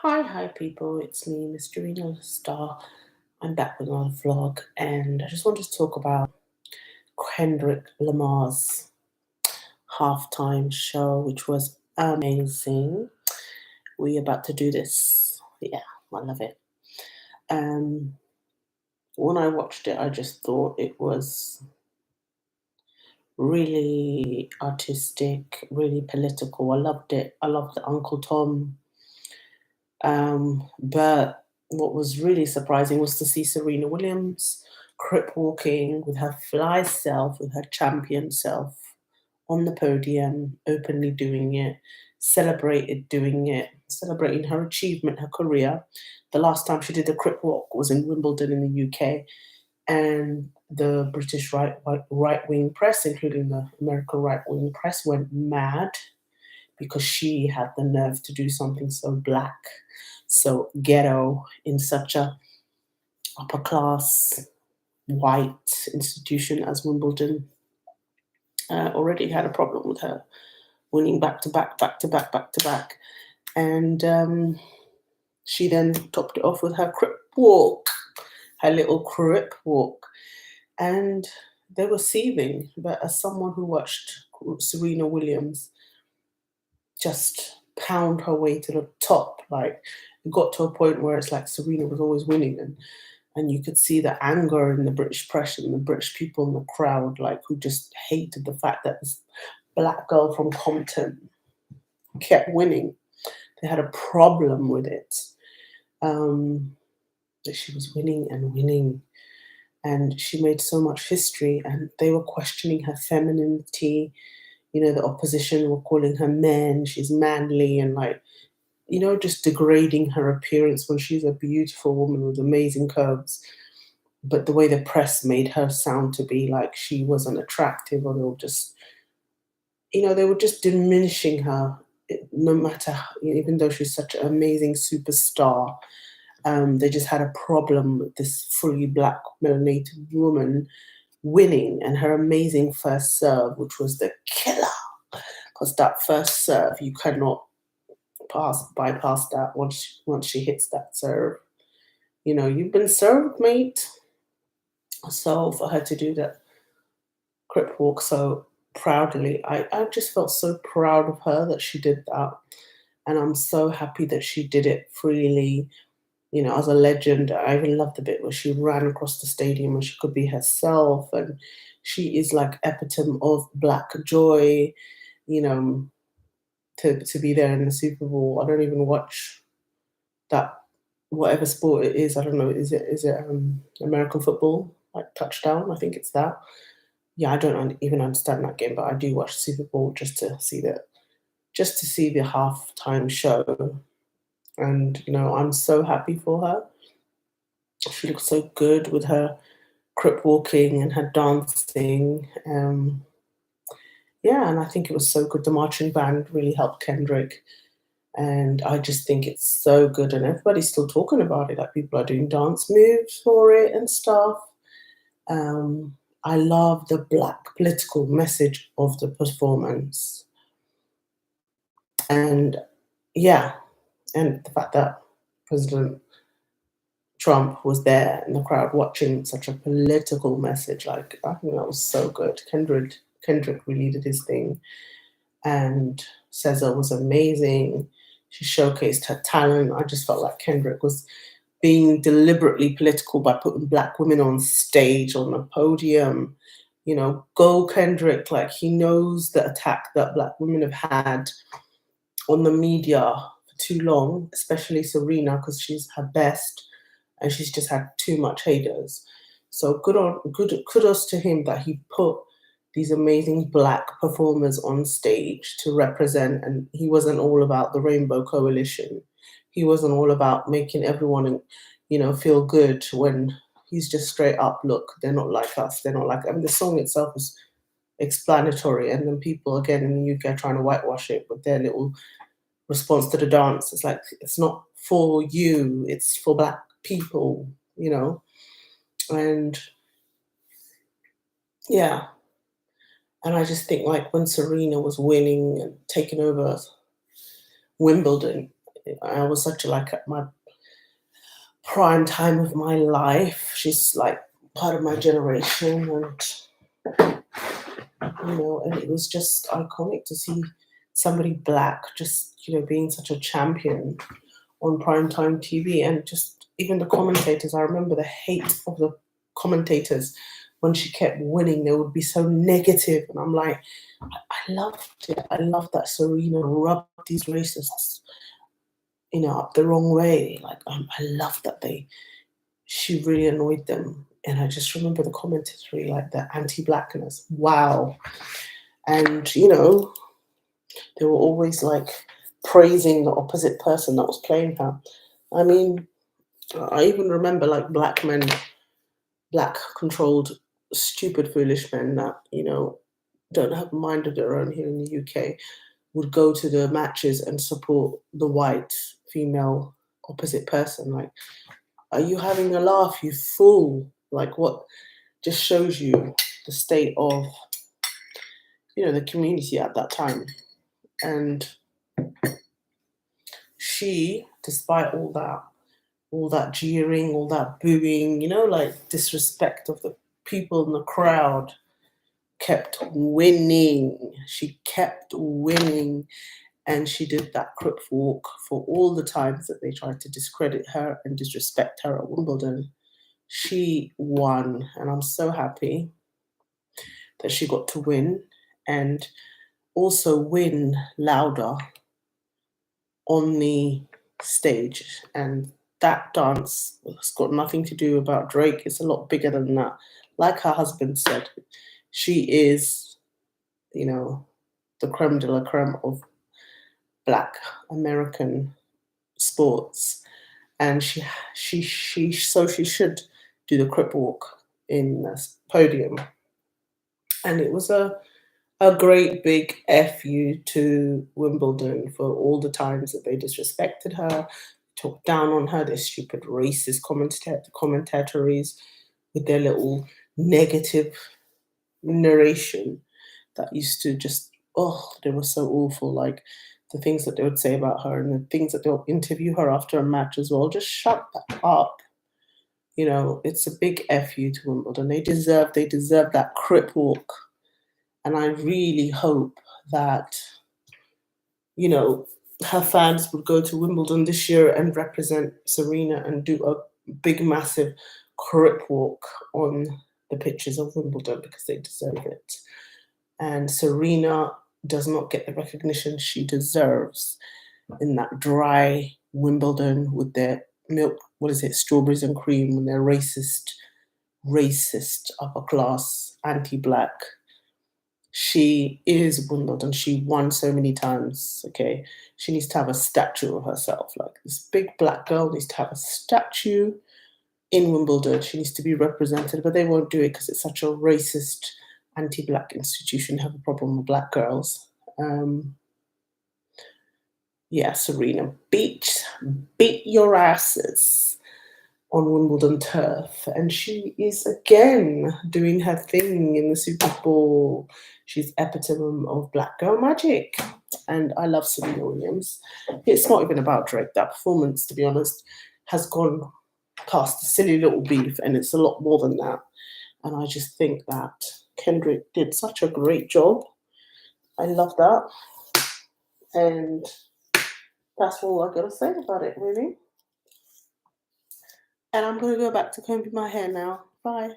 Hi, people. It's me, Miss Serena Star. I'm back with another vlog, and I just wanted to talk about Kendrick Lamar's halftime show, which was amazing. We about to do this. Yeah, I love it. Um, when I watched it, I just thought it was really artistic, really political. I loved it. I loved the Uncle Tom. But what was really surprising was to see Serena Williams crip walking with her fly self, with her champion self on the podium, openly doing it, celebrated doing it, celebrating her achievement, her career. The last time she did the crip walk was in Wimbledon in the UK, and the British right wing press, including the American right wing press, went mad because she had the nerve to do something so black, so ghetto in such a upper class white institution as Wimbledon. Already had a problem with her winning back to back, back to back, back to back, and she then topped it off with her crip walk, her little crip walk, and they were seething. But as someone who watched Serena Williams just pound her way to the top. Like it got to a point where it's like Serena was always winning, and you could see the anger in the British press and the British people in the crowd, like who just hated the fact that this black girl from Compton kept winning. They had a problem with it. That she was winning and winning. And she made so much history, and they were questioning her femininity. The opposition were calling her men, she's manly, and like, just degrading her appearance when she's a beautiful woman with amazing curves. But the way the press made her sound to be like she wasn't attractive, or they were just diminishing her, no matter, even though she's such an amazing superstar. They just had a problem with this fully black melanated woman winning, and her amazing first serve, which was the killer. Because that first serve, you cannot bypass that once she hits that serve. You've been served, mate. So for her to do that crip walk so proudly, I just felt so proud of her that she did that. And I'm so happy that she did it freely, as a legend. I even love the bit where she ran across the stadium and she could be herself. And she is like epitome of black joy, you know, to be there in the Super Bowl. I don't even watch that, whatever sport it is. I don't know. Is it American football, like touchdown? I think it's that. Yeah, I don't even understand that game, but I do watch Super Bowl just to see the halftime show. And I'm so happy for her. She looks so good with her crip walking and her dancing. Yeah, and I think it was so good. The marching band really helped Kendrick. And I just think it's so good. And everybody's still talking about it. Like people are doing dance moves for it and stuff. I love the black political message of the performance. And yeah, and the fact that President Trump was there in the crowd watching such a political message. Like, I think that was so good. Kendrick really did his thing. And SZA was amazing. She showcased her talent. I just felt like Kendrick was being deliberately political by putting black women on stage, on the podium. Go Kendrick. Like, he knows the attack that black women have had on the media for too long, especially Serena, because she's her best and she's just had too much haters. So good kudos to him that he put these amazing black performers on stage to represent, and he wasn't all about the Rainbow Coalition. He wasn't all about making everyone, feel good when he's just straight up, look, they're not like us. They're not like, I mean, the song itself is explanatory, and then people again in the UK are trying to whitewash it with their little response to the dance. It's like, it's not for you, it's for black people, and yeah. And I just think, like, when Serena was winning and taking over Wimbledon, I was such a, like, at my prime time of my life. She's like part of my generation, and and it was just iconic to see somebody black just, being such a champion on primetime TV. And just even the commentators, I remember the hate of the commentators when she kept winning. They would be so negative, and I'm like, I loved it. I loved that Serena rubbed these racists, up the wrong way. Like, I love that she really annoyed them. And I just remember the commentary, like the anti-blackness. Wow. And, they were always like praising the opposite person that was playing her. I mean, I even remember like black controlled, stupid, foolish men that, don't have a mind of their own here in the UK would go to the matches and support the white female opposite person. Like, are you having a laugh, you fool? Like, what? Just shows you the state of, the community at that time. And she, despite all that jeering, all that booing, like disrespect of the people in the crowd, kept winning. She kept winning. And she did that Crip walk for all the times that they tried to discredit her and disrespect her at Wimbledon. She won, and I'm so happy that she got to win, and also win louder on the stage. And that dance has got nothing to do about Drake. It's a lot bigger than that. Like her husband said, she is, the creme de la creme of Black American sports. And she should do the Crip walk in the podium. And it was a great big fu to Wimbledon for all the times that they disrespected her, talked down on her, their stupid racist commentators with their little negative narration that used to just, they were so awful. Like the things that they would say about her and the things that they'll interview her after a match as well. Just shut that up. It's a big fu to Wimbledon. They deserve that Crip walk. And I really hope that, her fans would go to Wimbledon this year and represent Serena and do a big, massive Crip walk on the pitches of Wimbledon, because they deserve it. And Serena does not get the recognition she deserves in that dry Wimbledon with their milk, strawberries and cream, and their racist, upper class, anti-black. She is Wimbledon. She won so many times. Okay, she needs to have a statue of herself. Like, this big black girl needs to have a statue in Wimbledon. She needs to be represented, but they won't do it because it's such a racist, anti-black institution. Have a problem with black girls. Serena, beat your asses on Wimbledon turf, and she is again doing her thing in the Super Bowl. She's epitome of black girl magic, and I love Serena Williams. It's not even about Drake. That performance, to be honest, has gone past the silly little beef, and it's a lot more than that. And I just think that Kendrick did such a great job. I love that, and that's all I gotta say about it, really. And I'm going to go back to combing my hair now. Bye.